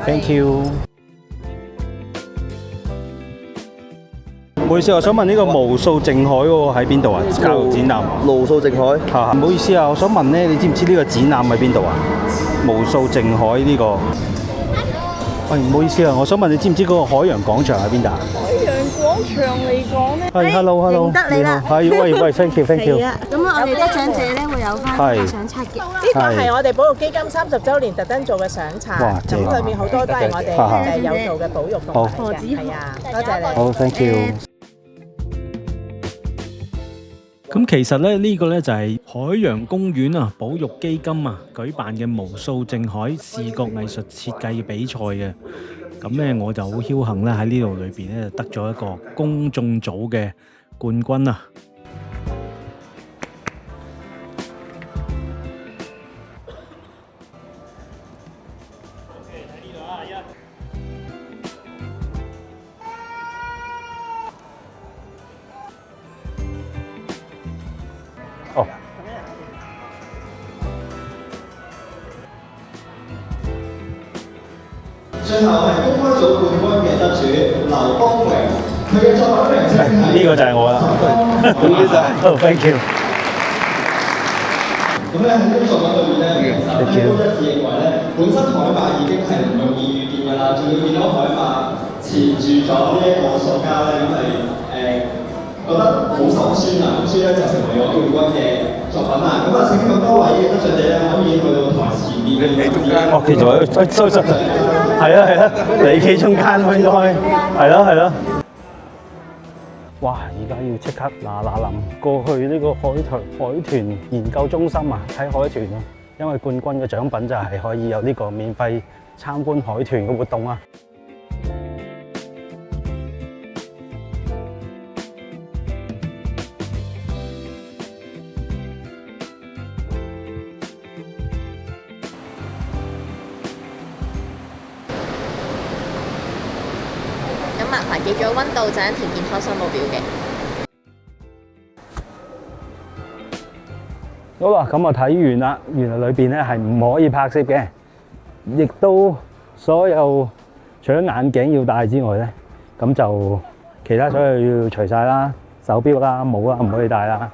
Thank you。唔好意思，我想問呢個無數淨海嗰個喺邊度啊？教育展覽。無數淨海。嚇，唔好意思啊，我想問咧，你知唔知呢個展覽喺邊度啊？無數淨海呢個。喂，唔好意思啊，我想問你知唔知嗰個海洋廣場喺邊度啊？海洋廣場嚟講咧，係，hello，認得你啦。係，喂，thank you。係啊，咁我哋得獎者咧會有翻個相冊嘅。呢個係我哋保育基金30週年特登做嘅相冊，哇正啊咁裏面好多都係我哋有做嘅保育動物嚟嘅，係啊，多謝你。好，thank you。咁其實咧呢個咧就係海洋公園啊保育基金啊舉辦嘅無數淨海視覺藝術設計比賽嘅。咁咧我就好僥倖咧喺呢度裏邊咧得咗一個公眾組嘅冠軍啊！哦。最後係公開組冠軍嘅得主劉邦榮，佢嘅作品名稱係呢個就係我啦。好，thank you。咁咧喺呢個作品裏面咧，其實咧都一致認為咧，本身海馬已經係唔容易遇見㗎啦，仲要見到海馬纏住咗呢一個塑膠咧，咁係覺得好心酸啊！咁所以咧就成為咗冠軍嘅作品啦。咁啊，請咁多位嘅得獎者咧，可以去到台前面嘅中間。哦，其實係啊，你企中間喎應該，係咯。哇！而家要即刻嗱臨過去呢個海豚研究中心啊，睇海豚啊，因為冠軍嘅獎品就係可以有呢個免費參觀海豚嘅活動啊！麻煩記住溫度就填健康申報表嘅。好啦，咁啊睇完啦，原來裏邊咧係唔可以拍攝嘅，亦都所有除咗眼鏡要戴之外咧，咁就其他所有要除晒啦，手錶啦、帽啦唔可以戴啦，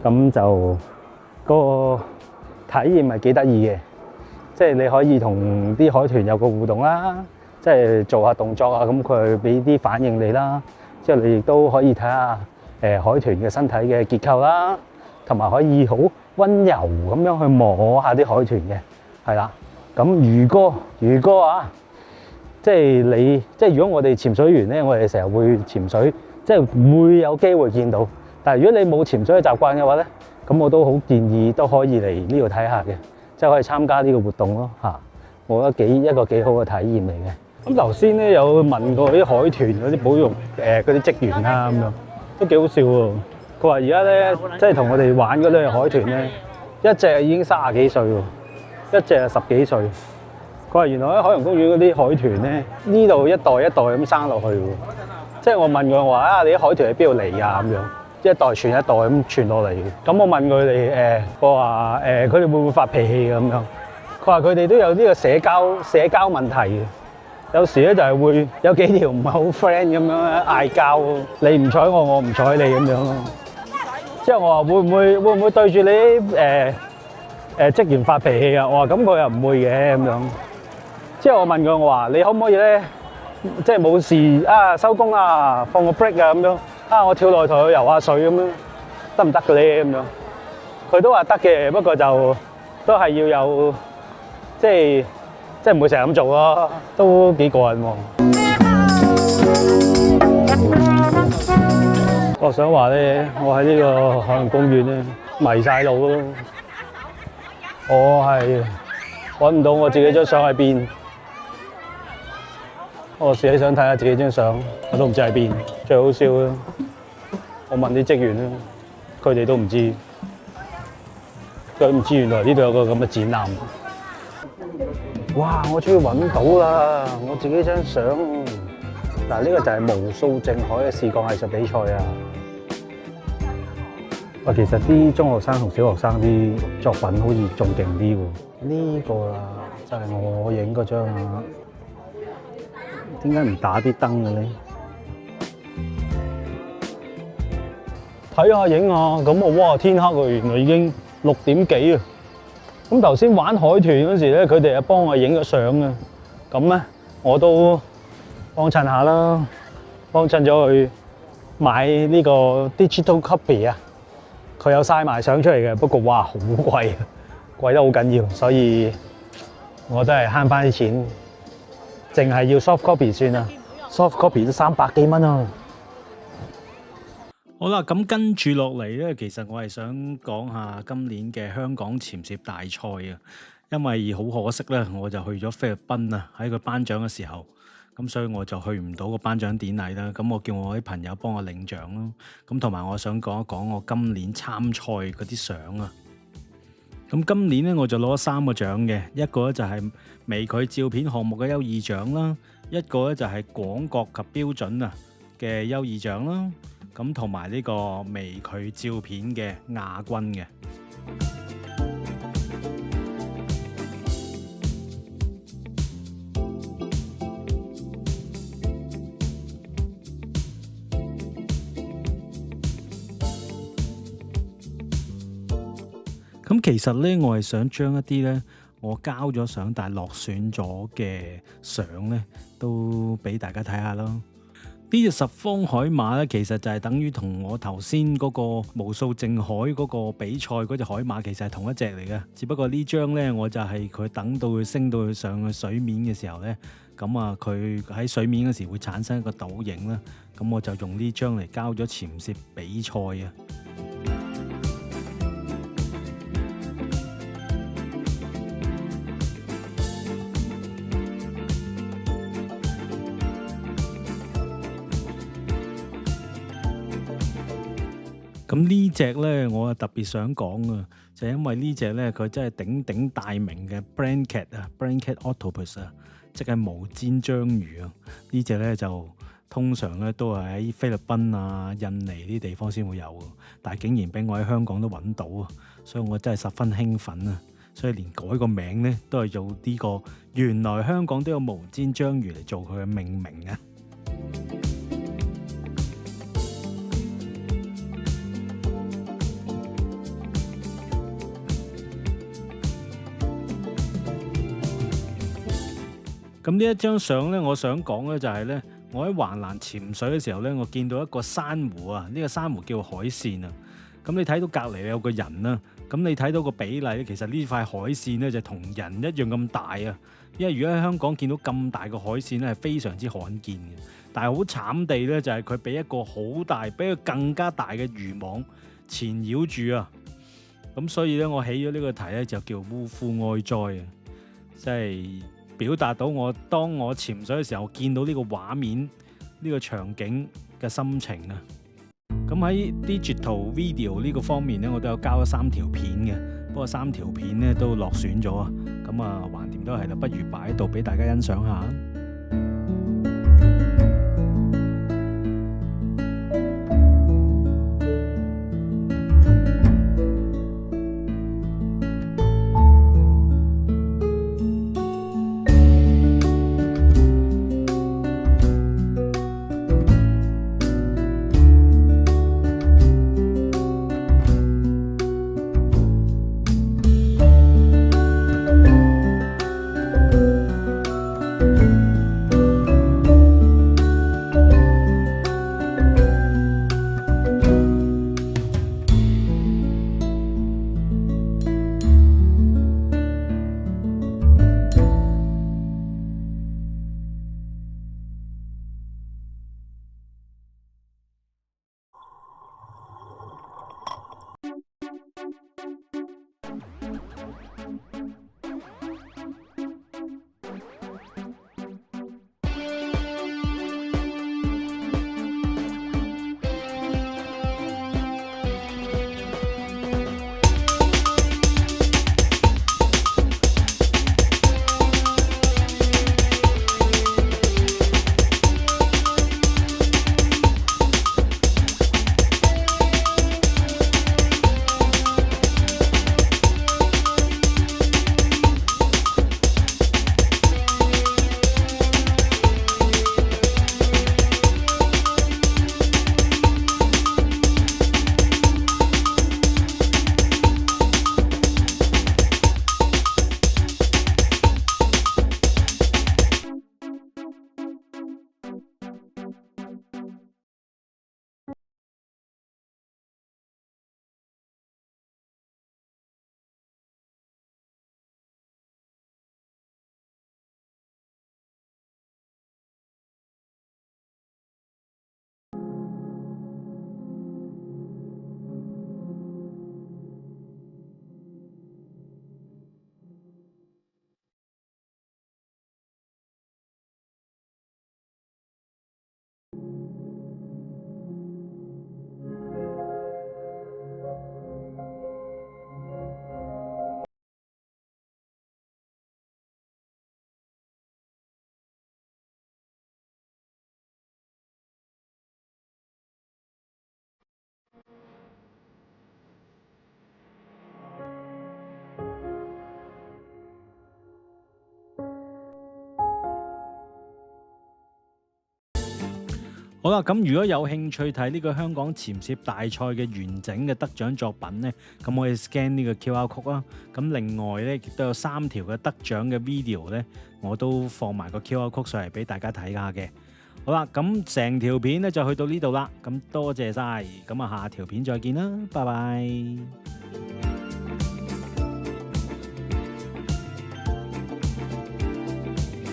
咁就個體驗係幾得意嘅，即係你可以同啲海豚有個互動啦。即係做下動作啊，咁佢俾啲反應你啦。之後你亦都可以睇下海豚嘅身體嘅結構啦，同埋可以好温柔咁樣去摸下啲海豚嘅，係啦。咁如果啊，即係如果我哋潛水員咧，我哋成日會潛水，即係會有機會見到。但係如果你冇潛水嘅習慣嘅話咧，咁我都好建議都可以嚟呢度睇下嘅，即係可以參加呢個活動咯嚇。我覺得一個幾好嘅體驗嚟嘅。咁頭先咧有問過啲海豚嗰啲保育嗰啲職員啦，咁樣都幾好笑喎。佢話而家咧即係同我哋玩嗰啲海豚咧，一隻已經30幾歲喎，一隻係10幾歲。佢話原來喺海洋公園嗰啲海豚咧，呢度一代一代咁生落去喎。即係我問佢話啊，你啲海豚喺邊度嚟啊？咁樣一代傳一代咁傳落嚟嘅。咁我問佢哋我話佢哋會唔會發脾氣咁樣？佢話佢哋都有呢個社交問題嘅。有時咧就係會有幾條唔係好 friend 咁樣嗌交，你唔睬我，我唔睬你咁樣咯。之後我話會唔會對住你啲職員發脾氣啊？我話咁佢又唔會嘅咁樣。之後我問佢我話你可唔可以咧，即係冇事啊收工啊放個 break 啊咁樣啊我跳落去同佢游下水咁樣得唔得嘅咧咁樣？佢都話得嘅，不過就都係要有即係唔會成日咁做咯，都幾過癮喎。我想話咧，我喺呢個海洋公園咧迷晒路咯。我係揾唔到我自己張相喺邊，我自己想睇下自己張相，我都唔知喺邊。最好笑啦！我問啲職員啦，佢哋都唔知，佢唔知原來呢度有個咁嘅展覽。哇！我終於揾到啦，我自己張相。嗱，呢個就係無數淨海嘅視覺藝術比賽啊！哇，其實啲中學生同小學生啲作品好似仲勁啲喎。呢個啦，就係我影嗰張啊。點解唔打啲燈嘅咧？睇下影啊！咁啊，哇！天黑喎，原來已經6點幾啊！咁頭先玩海豚嗰時咧，佢哋啊幫我影咗相啊！咁咧，我都幫襯下啦，幫襯咗去買呢個 digital copy 啊！佢有晒埋相出嚟嘅，不過哇，好貴啊，貴得好緊要，所以我都係慳翻啲錢，淨係要 soft copy 算啦。soft copy 都300幾蚊啊！好啦，咁跟住落嚟咧，其實我係想講下今年嘅香港潛攝大賽啊，因為好可惜咧，我就去咗菲律賓啊，喺佢頒獎嘅時候，咁所以我就去唔到個頒獎典禮啦。咁我叫我啲朋友幫我領獎咯。咁同埋我想講一講我今年參賽嗰啲相啊。咁今年咧我就攞咗3個獎嘅，一個咧就係微距照片項目嘅優異獎啦，一個咧就係廣角及標準啊嘅優異獎啦。咁同埋呢個微距照片嘅亞軍嘅。咁其實咧，我係想將一啲咧我交咗相但係落選咗嘅相咧，都俾大家睇下咯。呢隻十方海馬咧，其實就係等於同我頭先嗰個無數淨海嗰個比賽嗰隻海馬，其實係同一隻嚟嘅。只不過呢張咧，我就係佢等到佢升到去上去水面嘅時候咧，咁啊佢喺水面嗰時會產生一個倒影啦。咁我就用呢張嚟交咗潛攝比賽啊。咁呢隻咧，我特別想講啊，就係因為呢隻咧，佢真係鼎鼎大名嘅 Blanket 啊 ，Blanket Octopus 啊，即係無尖章魚啊。呢隻咧就通常咧都係喺菲律賓啊、印尼呢啲地方先會有，但係竟然俾我喺香港都揾到啊，所以我真係十分興奮啊！所以連改個名咧都係用呢個原來香港都有無尖章魚嚟做佢嘅命名啊！咁呢一張相咧，我想講咧就係咧，我喺橫欄潛水嘅時候咧，我見到一個珊瑚啊，呢個珊瑚叫海扇啊。咁你睇到隔離有個人啦，咁你睇到個比例咧，其實呢塊海扇咧就同人一樣咁大啊。因為如果喺香港見到咁大個海扇咧，係非常之罕見嘅。但係好慘地咧，就係佢俾一個好大，比佢更加大嘅漁網纏繞住啊。咁所以咧，我起咗呢個題咧就叫嗚呼哀哉啊，即係表達到當我潛水嘅時候見到呢個畫面、呢個場景嘅心情啊。咁喺 digital video 呢個方面咧，我都有交咗3條片嘅，不過3條片咧都落選咗啊。咁啊，橫掂都係啦，不如擺喺度俾大家欣賞下。好啦，咁如果有興趣睇呢個香港潛攝大賽嘅完整嘅得獎作品呢，咁可以 scan 呢個 QR code 啦。咁另外呢，亦都有3條嘅得獎嘅 video 呢，我都放埋個 QR code 上嚟俾大家睇下嘅。好啦，咁成條片呢就去到呢度啦。咁多謝晒，咁啊下條片再見啦，拜拜。